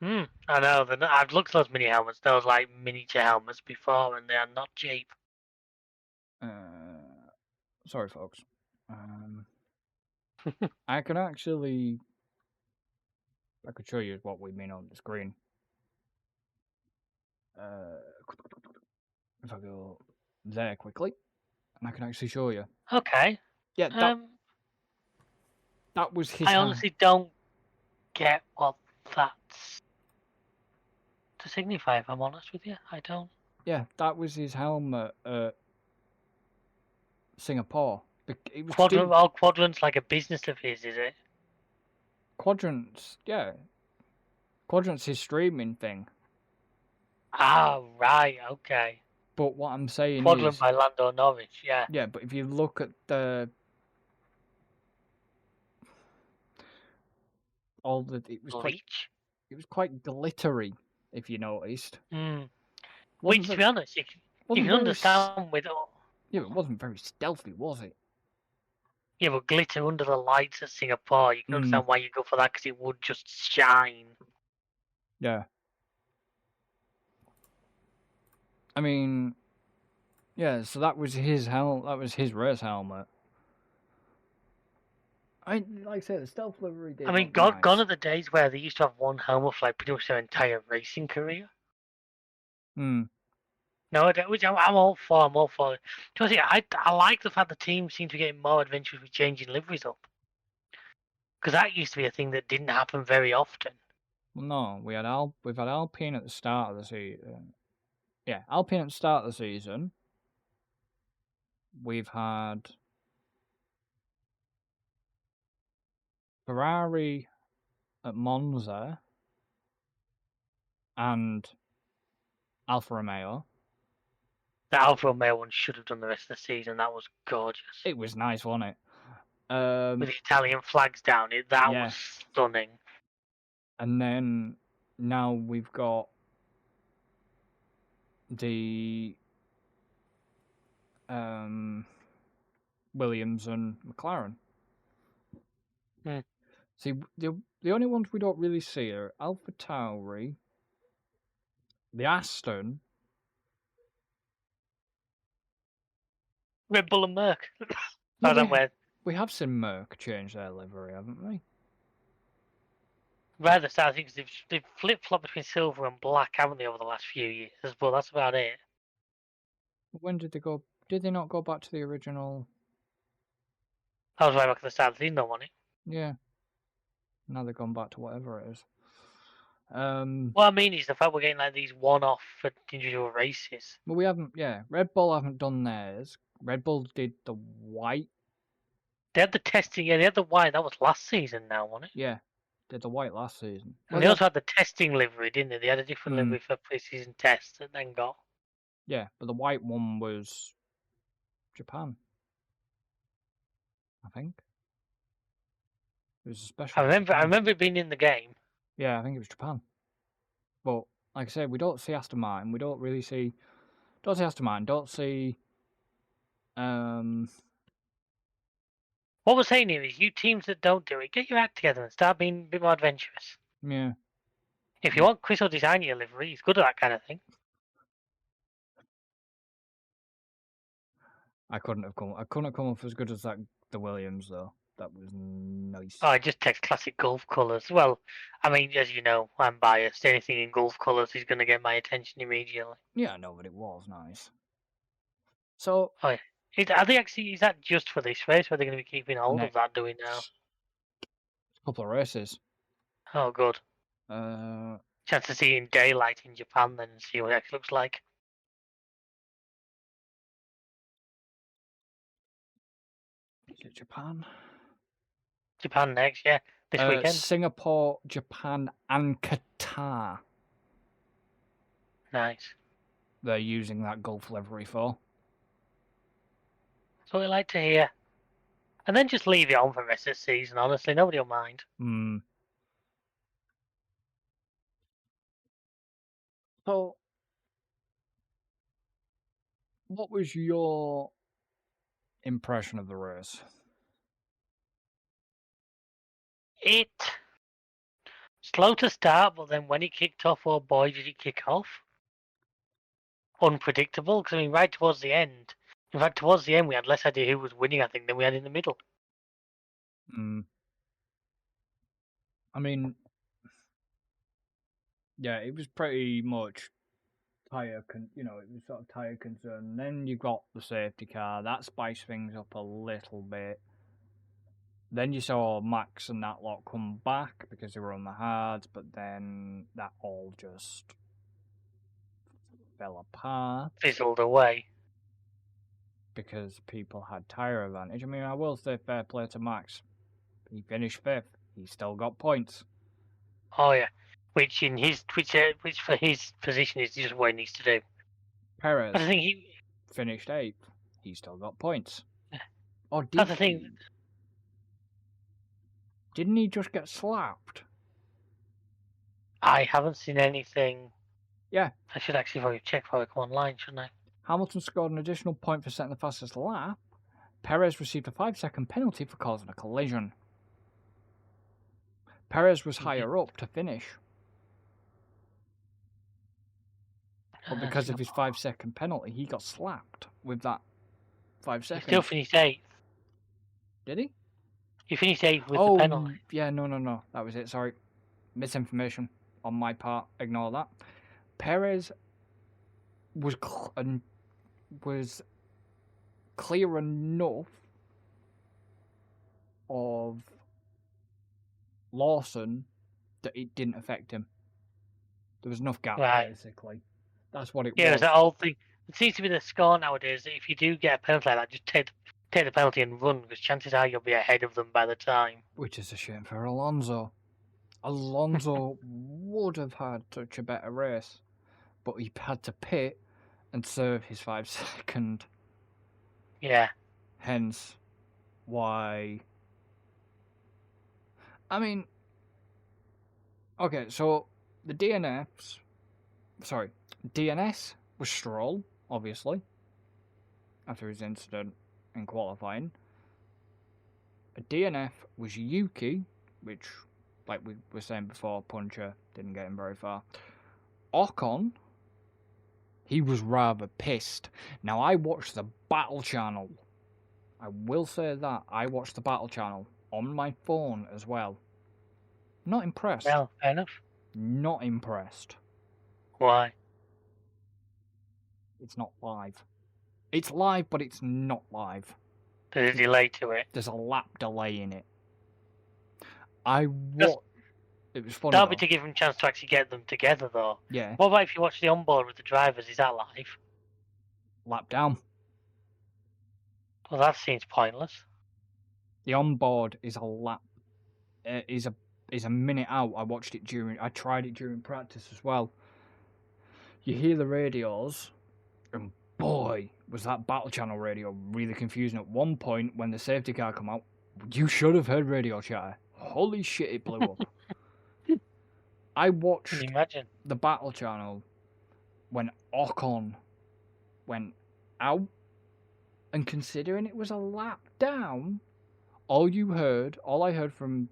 I know. I've looked at those mini helmets. Those like miniature helmets before, and they are not cheap. Sorry, folks. I could actually. I could show you what we mean on the screen. If I go there quickly, and I can actually show you. Okay. Yeah. That was his. I honestly don't get what that's to signify. If I'm honest with you, I don't. Yeah, that was his helmet at Singapore. It was Quadrant's like a business of his, is it? Quadrant's, yeah. Quadrant's his streaming thing. Ah, right, okay. But what I'm saying Quadrant is... by Lando Norwich, yeah. Yeah, but if you look at the... It was quite glittery, if you noticed. Which, to be honest, you can understand with all... Yeah, it wasn't very stealthy, was it? Yeah, but glitter under the lights at Singapore, you can understand why you go for that, because it would just shine. Yeah. I mean... Yeah, so that was his that was his race helmet. Like I say, the stealth livery did. I mean, gone are the days where they used to have one helmet for like pretty much their entire racing career. No, which I'm all for. I'm all for. I like the fact the team seem to be getting more adventurous with changing liveries up. Because that used to be a thing that didn't happen very often. Well, no, we've had Alpine at the start of the season. Yeah, Alpine at the start of the season. We've had Ferrari at Monza and Alfa Romeo. The Alfa Romeo one should have done the rest of the season. That was gorgeous. It was nice, wasn't it? With the Italian flags down, that was stunning. And then now we've got the Williams and McLaren. Hmm. See, the only ones we don't really see are Alpha Tauri, the Aston. Red Bull and Merc. No, I don't know. we have seen Merck change their livery, haven't we? Rather sad things. They've flip flopped between silver and black, haven't they, over the last few years? But that's about it. When did they go? Did they not go back to the original? I was right back at the start of the season, though, wasn't it? Yeah. Now they've gone back to whatever it is. What I mean is the fact we're getting like these one-off individual races. Well, we haven't. Yeah, Red Bull haven't done theirs. Red Bull did the white. They had the testing, yeah, they had the white. That was last season now, wasn't it? Yeah, did the white last season. And they also had the testing livery, didn't they? They had a different Mm. livery for pre-season tests that then got. Yeah, but the white one was Japan. I think it was a special. I remember it being in the game. Yeah, I think it was Japan. But like I said, we don't see Aston Martin. We don't really see. Don't see Aston Martin. Don't see. What we're saying here is, you teams that don't do it, get your act together and start being a bit more adventurous. Yeah. If you want Chris to design your livery, he's good at that kind of thing. I couldn't have come up as good as that. The Williams though. That was nice. Oh, I just text classic Gulf colours. Well, I mean, as you know, I'm biased. Anything in Gulf colours is going to get my attention immediately. Yeah, no, but it was nice. So, Oh, yeah. Are they actually? Is that just for this race? Or are they going to be keeping hold of next that doing now? couple of races. Oh, good. Uh, Chance to see it in daylight in Japan then and see what it actually looks like. is it Japan? Japan next, yeah, this weekend. Singapore, Japan, and Qatar. Nice. They're using that Gulf livery for. That's what we like to hear. And then just leave it on for the rest of the season, honestly. Nobody will mind. Hmm. So, what was your impression of the race? It slow to start, but then when it kicked off, oh boy, did it kick off. Unpredictable, because I mean, right towards the end. In fact, towards the end, we had less idea who was winning, I think, than we had in the middle. Hmm. I mean, yeah, it was pretty much it was sort of tyre concern. And then you got the safety car that spiced things up a little bit. Then you saw Max and that lot come back because they were on the hards, but then that all just fell apart. Fizzled away. Because people had tyre advantage. I mean, I will say fair play to Max. He finished 5th. He still got points. Oh yeah, which for his position is just what he needs to do. Perez I think he finished 8th. He still got points. Or did that's the thing. Didn't he just get slapped? I haven't seen anything. Yeah. I should actually probably check before I come online, shouldn't I? Hamilton scored an additional point for setting the fastest lap. Perez received a 5-second penalty for causing a collision. Perez was higher up to finish. But because of his 5-second penalty, he got slapped with that 5 seconds. He still finished 8th. Did he? He finished 8th with the penalty. Yeah, no. That was it, sorry. Misinformation on my part. Ignore that. Perez was clear enough of Lawson that it didn't affect him. There was enough gap, basically. That's what it was. Yeah, it's that old thing. It seems to be the score nowadays that if you do get a penalty like that, just take the penalty and run, because chances are you'll be ahead of them by the time. Which is a shame for Alonso. Alonso would have had such a better race, but he had to pit and serve his 5-second. Yeah. Hence why. I mean, okay, so the DNS was Stroll, obviously. after his incident in qualifying. A DNF was Yuki, which, like we were saying before, Puncher didn't get him very far. Ocon, he was rather pissed. Now, I watched the Battle Channel. I will say that. I watched the Battle Channel on my phone as well. Not impressed. Well, fair enough. Not impressed. Why? It's not live. It's live, but it's not live. There's a delay to it. There's a lap delay in it. It was funny. That'll be though. to give them a chance to actually get them together, though. Yeah, What about if you watch the onboard with the drivers? Is that live? lap down. Well, that seems pointless. The onboard is a lap. Is a minute out. I tried it during practice as well. You hear the radios, and boy, was that Battle Channel radio really confusing. At one point, when the safety car come out, you should have heard radio chatter. Holy shit, it blew up. I watched Can you imagine? the Battle Channel when Ocon went out, and considering it was a lap down, all I heard from,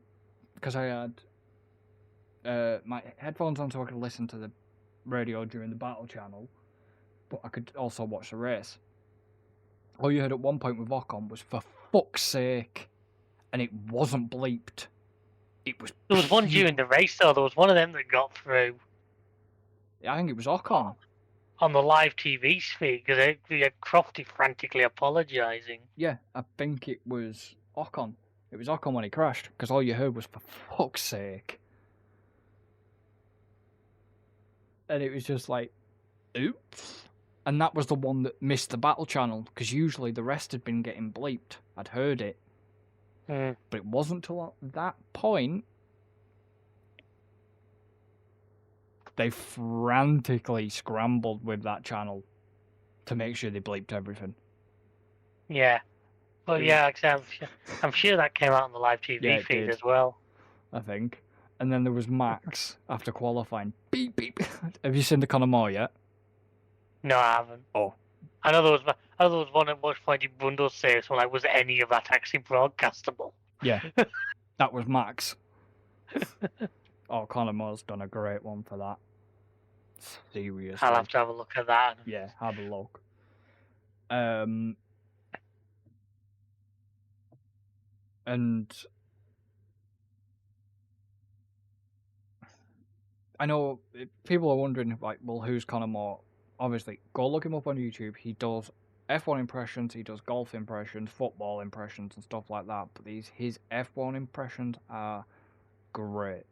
because I had my headphones on so I could listen to the radio during the Battle Channel, but I could also watch the race. All you heard at one point with Ocon was, for fuck's sake, and it wasn't bleeped. It was. There was one during the race, though. There was one of them that got through I think it was Ocon. on the live TV feed because they had Crofty frantically apologising. Yeah, I think it was Ocon. It was Ocon when he crashed, because all you heard was, for fuck's sake. And it was just like, oops. And that was the one that missed the Battle Channel, because usually the rest had been getting bleeped. I'd heard it. Mm. But it wasn't till that point they frantically scrambled with that channel to make sure they bleeped everything. Yeah. Well, yeah, I'm sure that came out on the live TV Yeah, it feed did. as well. I think. And then there was Max after qualifying. Beep, beep. Have you seen the Conor Moore yet? No, I haven't. Oh. I know there was one at one point in Bundle say, so like, was any of that actually broadcastable? Yeah. That was Max. Oh, Conor Moore's done a great one for that. Seriously. I'll have to have a look at that. Yeah, have a look. And I know people are wondering, like, well, who's Conor Moore? Obviously, go look him up on YouTube. He does F1 impressions, he does golf impressions, football impressions, and stuff like that. But his F1 impressions are great.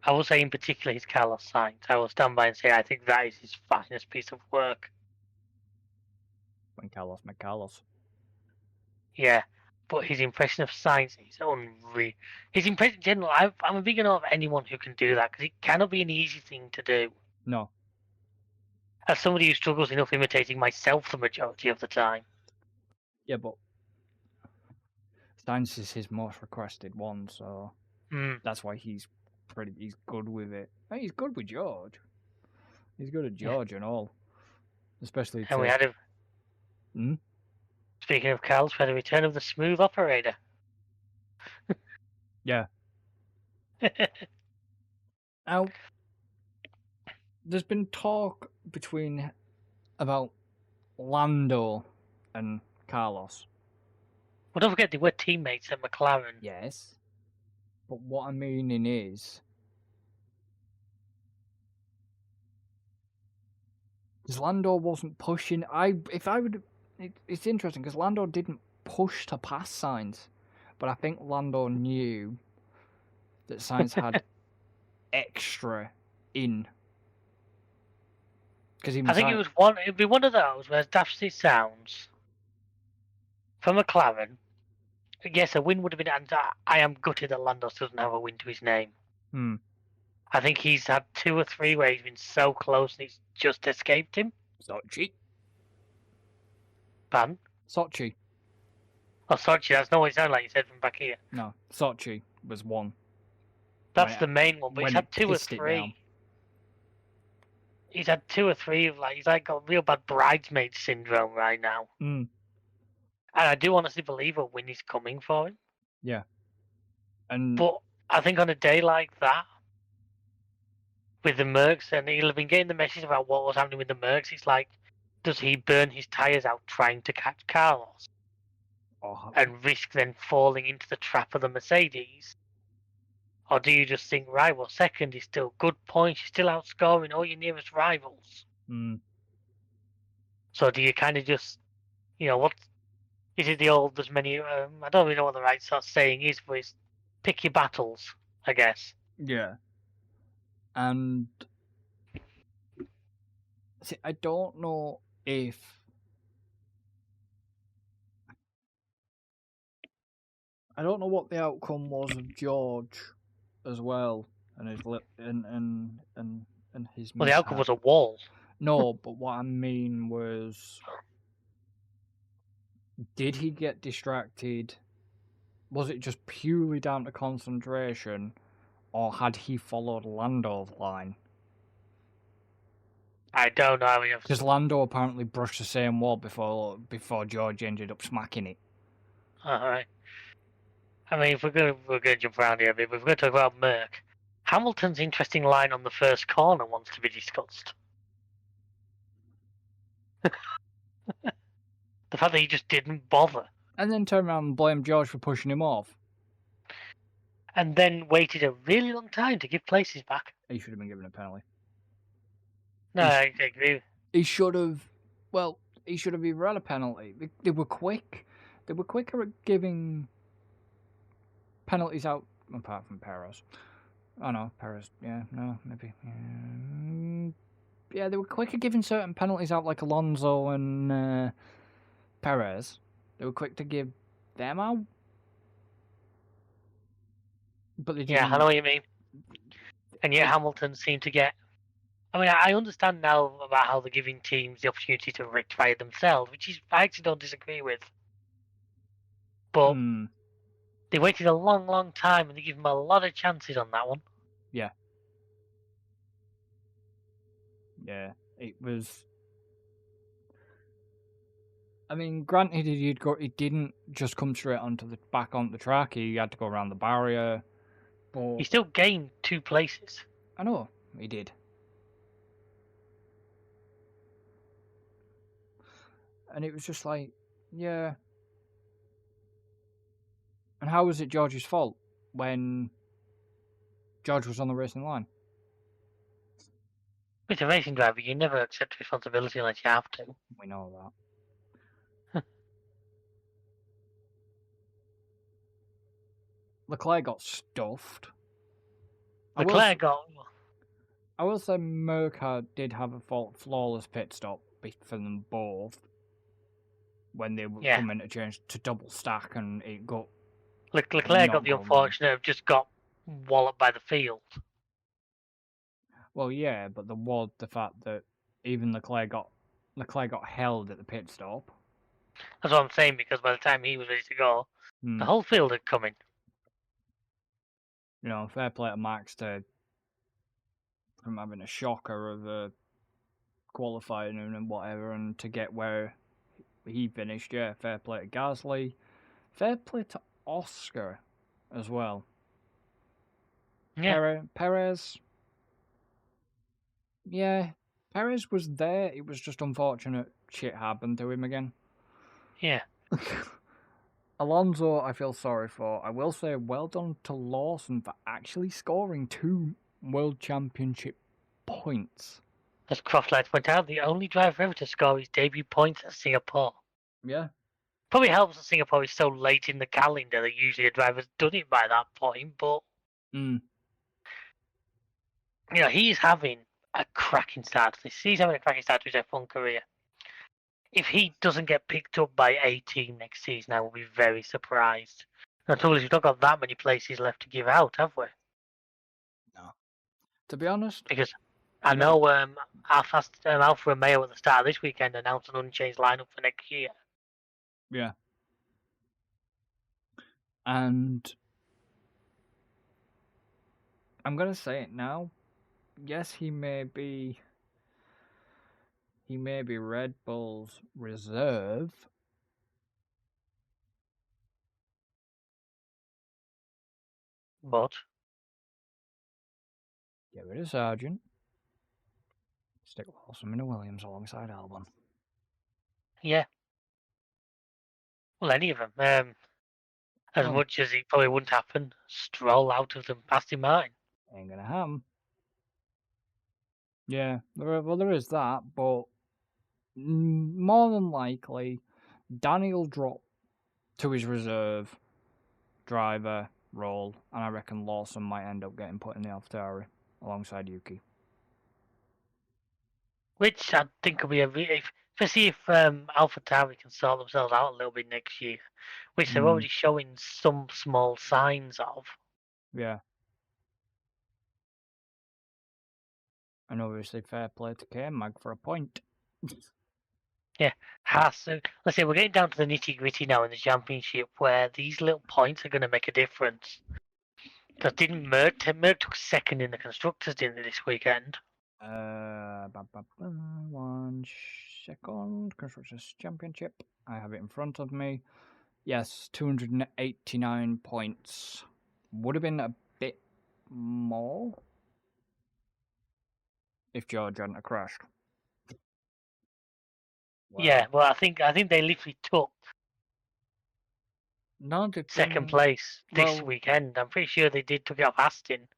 I will say in particular his Carlos Sainz. I will stand by and say I think that is his finest piece of work. When Carlos met Carlos. Yeah, but his impression of Sainz is unreal. His impression in general, I'm a big fan of anyone who can do that, because it cannot be an easy thing to do. No. As somebody who struggles enough imitating myself the majority of the time. Yeah, but Sainz is his most requested one, so that's why he's good with it. Hey, he's good with George. He's good at George and all. Especially And we had a... Speaking of Carlos, we had a return of the smooth operator. Yeah. Now, there's been talk about Lando and Carlos. Well, don't forget they were teammates at McLaren. Yes. But what I'm meaning is, because Lando wasn't pushing. It's interesting because Lando didn't push to pass Sainz, but I think Lando knew that Sainz had extra in. Because I think it'd be one of those where, as daft as it sounds, for McLaren, yes, a win would have been. And I am gutted that Lando doesn't have a win to his name. I think he's had 2 or 3 where he's been so close and it's just escaped him. Sochi. Pardon? Sochi. Oh, Sochi, that's not what it sounded like you said from back here. No, Sochi was one. That's the main one, but he's had 2 or 3. He's had 2 or 3 of he's got real bad bridesmaid syndrome right now. And I do honestly believe a win is coming for him. Yeah. And But I think on a day like that, with the Mercs, and he'll have been getting the message about what was happening with the Mercs, it's like, does he burn his tyres out trying to catch Carlos and risk then falling into the trap of the Mercedes? Or do you just think, right, well, second is still good points, you're still outscoring all your nearest rivals? So do you kind of just, what is it the old, there's many, I don't really know what the right sort of saying is, but it's pick your battles, I guess. yeah. And see, I don't know if I don't know what the outcome was of George as well, and his and his Well, the outcome mishap. was a wall. No, but what I mean was, did he get distracted? Was it just purely down to concentration, or had he followed Lando's line? I don't know. Because Lando apparently brushed the same wall before George ended up smacking it. All right. I mean, if we're gonna jump around here a bit, but if we're gonna talk about Merck, Hamilton's interesting line on the first corner wants to be discussed. The fact that he just didn't bother. And then turned around and blamed George for pushing him off. And then waited a really long time to give places back. He should have been given a penalty. No, I agree. He should have. Well, he should have either had a penalty. They were quick. They were quicker at giving penalties out, apart from Perez. Oh no, Perez. Yeah, no, maybe. Yeah, they were quick at giving certain penalties out, like Alonso and Perez. They were quick to give them out. But they didn't. Yeah, I know what you mean. And yet Hamilton seemed to get. I mean, I understand now about how they're giving teams the opportunity to rectify it themselves, which I actually don't disagree with. But they waited a long, long time, and they gave him a lot of chances on that one. Yeah. Yeah, it was. I mean, granted, he didn't just come straight back onto the track. He had to go around the barrier. But he still gained 2 places. I know he did. And it was just like, yeah. And how was it George's fault when George was on the racing line? With a racing driver, you never accept responsibility unless you have to. We know that. Leclerc got stuffed. Leclerc got. I will say Merck did have a flawless pit stop for them both when they were coming to change to double stack, and it got. Leclerc got the unfortunate of just got walloped by the field. Well, yeah, but the fact that even Leclerc got held at the pit stop. That's what I'm saying, because by the time he was ready to go, the whole field had come in. You know, fair play to Max from having a shocker of qualifying and whatever, and to get where he finished. Yeah, fair play to Gasly. Fair play to Oscar as well. Yeah. Perez. Yeah, Perez was there. It was just unfortunate shit happened to him again. Yeah. Alonso, I feel sorry for. I will say well done to Lawson for actually scoring 2 World Championship points. As Croftlight point out, the only driver ever to score his debut points at Singapore. Yeah. Probably helps that Singapore is so late in the calendar that usually a driver's done it by that point, but he's having a cracking start to this. He's having a cracking start to his F1 career. If he doesn't get picked up by a team next season, I will be very surprised. Not only we've not got that many places left to give out, have we? No. To be honest, because I know Alfa Romeo at the start of this weekend announced an unchanged lineup for next year. Yeah. And I'm gonna say it now. Yes, he may be Red Bull's reserve, But Get rid of Sargent. Stick Lawson in a Williams alongside Albon. yeah, well, any of them. As Well, much as it probably wouldn't happen, Stroll out of them past in mine. ain't gonna happen. Yeah, there is that, but more than likely, Daniel drop to his reserve driver role, and I reckon Lawson might end up getting put in the AlphaTauri alongside Yuki. Which I think will be especially if AlphaTauri can sort themselves out a little bit next year, which they're already showing some small signs of. Yeah. And obviously, fair play to K-Mag for a point. Yeah, let's say we're getting down to the nitty gritty now in the championship, where these little points are going to make a difference. Because didn't Merck took second in the constructors, didn't they, this weekend? 1 second. Constructors Championship. I have it in front of me. Yes, 289 points. Would have been a bit more if George hadn't crashed. Wow. Yeah, well, I think they literally took No, second place this well, weekend. I'm pretty sure they took it off Aston.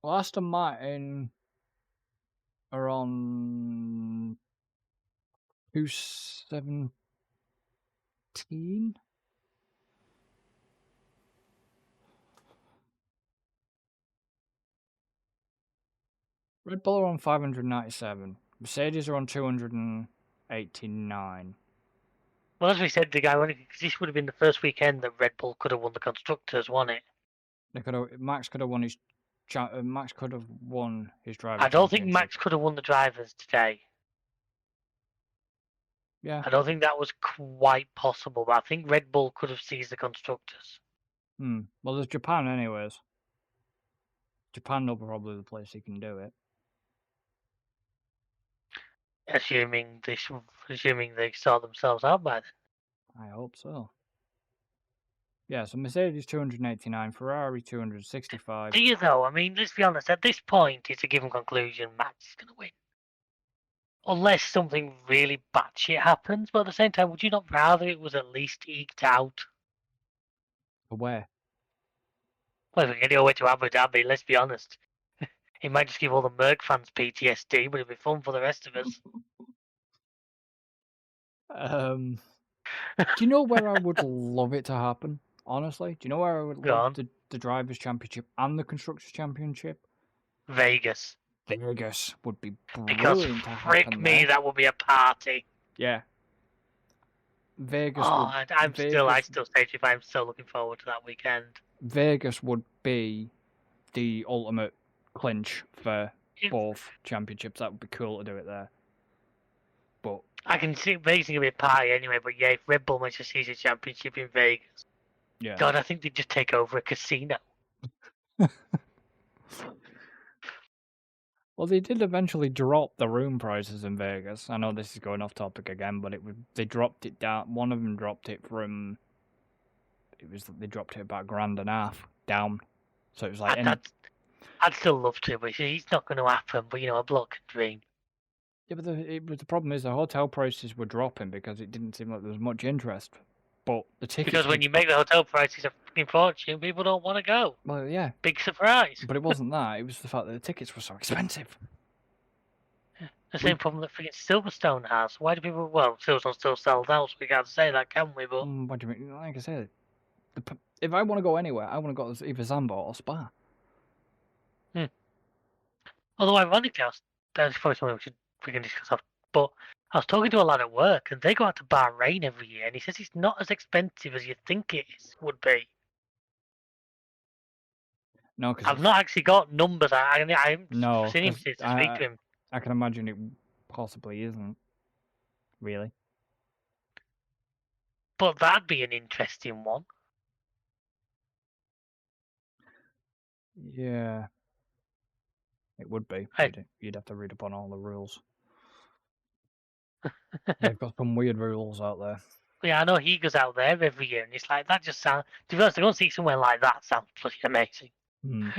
Well, Aston Martin are on 217. Red Bull are on 597. Mercedes are on 289. Well, as we said, this would have been the first weekend that Red Bull could have won the constructors, wasn't it? Max could have won his. Max could have won his driver. I don't think Max could have won the drivers today. Yeah. I don't think that was quite possible, but I think Red Bull could have seized the constructors. Well, there's Japan, anyways. Japan will probably the place he can do it. Assuming they sort themselves out by then. I hope so. Yeah, so Mercedes 289, Ferrari 265. Do you though? I mean, let's be honest. At this point, it's a given conclusion. Max is going to win, unless something really batshit happens. But at the same time, would you not rather it was at least eked out? For where? Well, if we get it all the way to Abu Dhabi, let's be honest. It might just give all the Merc fans PTSD, but it'd be fun for the rest of us. Do you know where I would love it to happen? Honestly, do you know where I would love the Drivers' Championship and the Constructors' Championship? Vegas. Vegas would be Because brilliant to frick happen me, there. that would be a party. Yeah. Vegas. Oh, I still say if I'm still looking forward to that weekend. Vegas would be the ultimate clinch for both championships. That would be cool to do it there. But I can see Vegas is gonna be a party anyway. But yeah, if Red Bull managed to seize a championship in Vegas, yeah. God, I think they'd just take over a casino. Well, they did eventually drop the room prices in Vegas. I know this is going off topic again, but they dropped it down. One of them dropped it from. They dropped it about $1.50 down. So it was like. I'd still love to, but it's not going to happen. But a bloke can dream. Yeah, but the problem is the hotel prices were dropping because it didn't seem like there was much interest. But the tickets. Because when you make the hotel prices a fucking fortune, people don't want to go. Well, yeah. Big surprise. But it wasn't that. It was the fact that the tickets were so expensive. The same problem that freaking Silverstone has. Why do people? Well, Silverstone still sells out, so we can't say that, can we? But what do you mean? Like I said, if I want to go anywhere, I want to go to either Zandvoort or Spa. Although ironically, that's probably something we can discuss off. But I was talking to a lad at work, and they go out to Bahrain every year, and he says it's not as expensive as you think would be. No, because I've not actually got numbers. I haven't seen him since to speak to him. I can imagine it possibly isn't. Really. But that'd be an interesting one. Yeah. It would be. You'd have to read upon all the rules. They've got some weird rules out there. Yeah, I know he goes out there every year, and it's like that. Just sounds. To be honest, to go and see somewhere like that sounds bloody amazing. Hmm.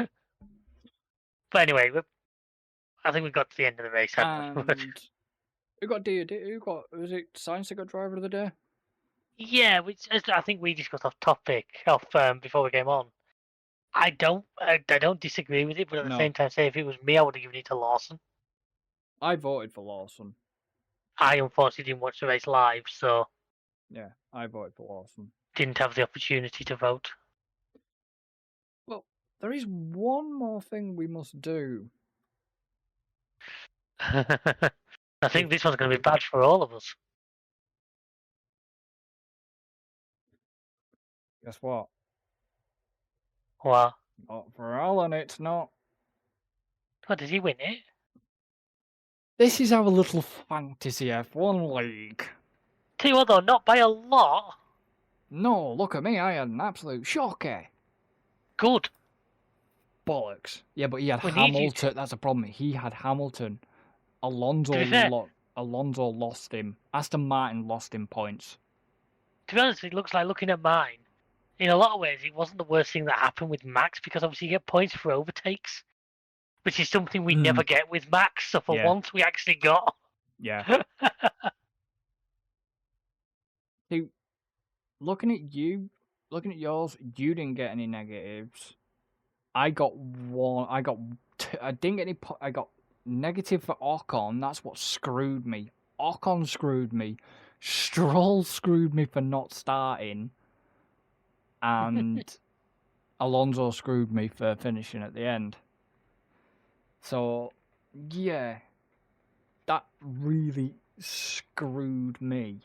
But anyway, I think we got to the end of the race. And who got who got, was it Science that got driver of the day? Yeah, which I think we discussed off topic before we came on. I don't disagree with it, but at the No. same time, say if it was me, I would have given it to Lawson. I voted for Lawson. I unfortunately didn't watch the race live, so Yeah, I voted for Lawson. didn't have the opportunity to vote. Well, there is one more thing we must do. I think this one's going to be bad for all of us. Guess what? What? Not for Alan, it's not. What, did he win it? This is our little fantasy F1 league. Tell you what though, not by a lot. No, look at me, I had an absolute shocker. Good. Bollocks. Yeah, but he had We need you Hamilton. That's a problem. He had Hamilton. Alonso To be fair- lost him. Aston Martin lost him points. To be honest, it looks like looking at mine. In a lot of ways, it wasn't the worst thing that happened with Max because obviously you get points for overtakes, which is something we never get with Max. So for once, we actually got. Yeah. See, looking at yours, you didn't get any negatives. I got one. I didn't get any. I got negative for Ocon. That's what screwed me. Ocon screwed me. Stroll screwed me for not starting. And Alonso screwed me for finishing at the end. So, yeah. That really screwed me.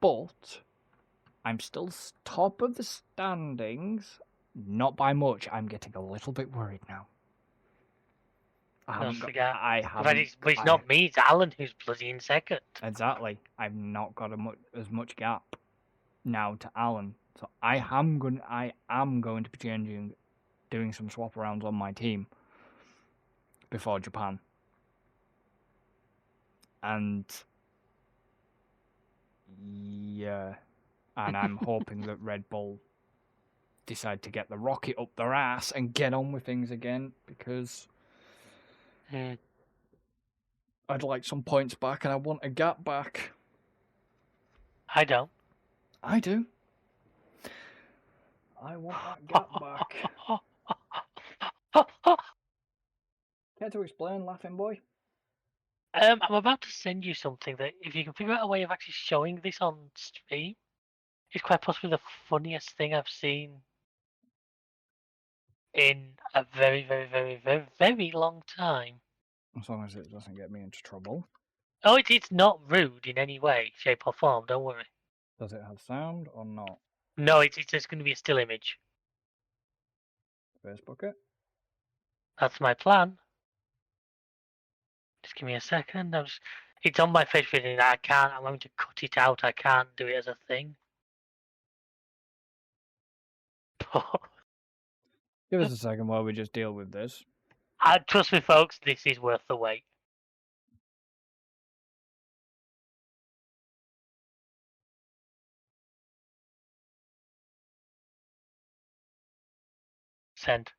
But I'm still top of the standings. Not by much. I'm getting a little bit worried now. But it's I- not me, it's Alan who's bloody in second. Exactly. I've not got as much gap now to Alan. So I am going to be doing some swap arounds on my team before Japan. And yeah, and I'm hoping that Red Bull decide to get the rocket up their ass and get on with things again, because I'd like some points back and I want a gap back. I don't. I do. I want that gap back. Care to explain, laughing boy? I'm about to send you something that, if you can figure out a way of actually showing this on stream, it's quite possibly the funniest thing I've seen in a very, very, very, very, very long time. As long as it doesn't get me into trouble. Oh, it's not rude in any way, shape, or form. Don't worry. Does it have sound or not? No, it's just going to be a still image. Facebook it. That's my plan. Just give me a second. It's on my Facebook and I'm having to cut it out. I can't do it as a thing. Give us a second while we just deal with this. Trust me, folks, this is worth the wait. Send.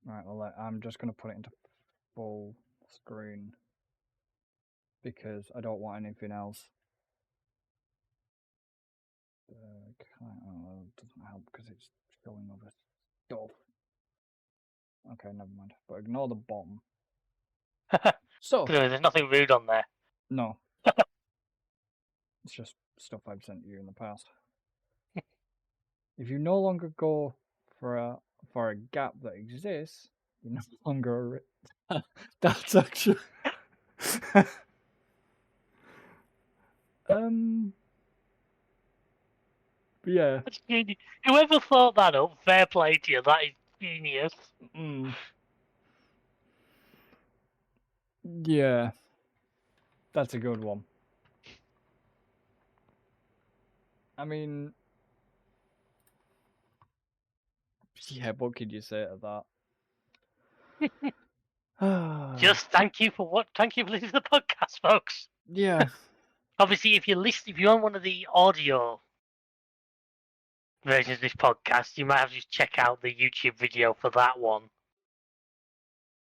Right, well, I'm just going to put it into full screen because I don't want anything else. Doesn't help because it's showing other stuff. Okay, never mind. But ignore the bottom. So, There's nothing rude on there. no. It's just stuff I've sent you in the past. If you no longer go for a gap that exists, you're no longer that's actually yeah. That's genius. Whoever thought that up, fair play to you. That is genius. Yeah. That's a good one. I mean, yeah, what could you say to that? Just thank you for listening to the podcast, folks. Yeah. Obviously, if you're on one of the audio versions of this podcast, you might have to just check out the YouTube video for that one.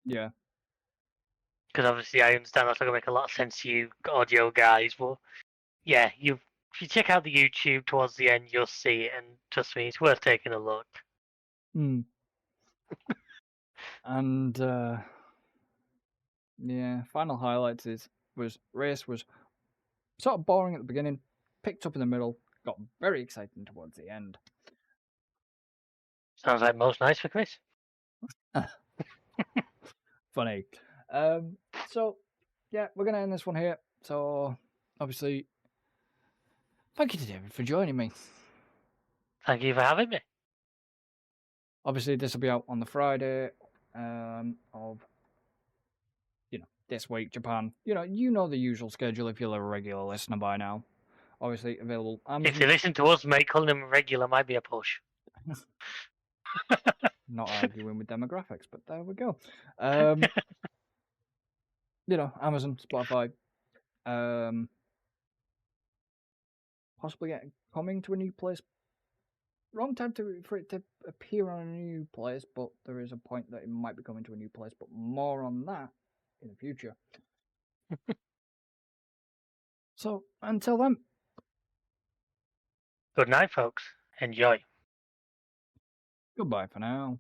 Yeah. Because obviously, I understand that's not going to make a lot of sense to you audio guys, but yeah, if you check out the YouTube towards the end, you'll see it, and trust me, it's worth taking a look. And yeah, final highlights race was sort of boring at the beginning, picked up in the middle, got very exciting towards the end. Sounds like most nights for Chris. Funny. So yeah, we're gonna end this one here. So obviously, thank you to David for joining me. Thank you for having me. Obviously, this will be out on the Friday of this week, Japan. You know the usual schedule if you're a regular listener by now. Obviously available Amazon. If they listen to us, mate, calling them regular might be a push. Not arguing with demographics, but there we go. Amazon, Spotify. Possibly coming to a new place. Wrong time for it to appear on a new place, but there is a point that it might be coming to a new place. But more on that in the future. So until then. Good night, folks. Enjoy. Goodbye for now.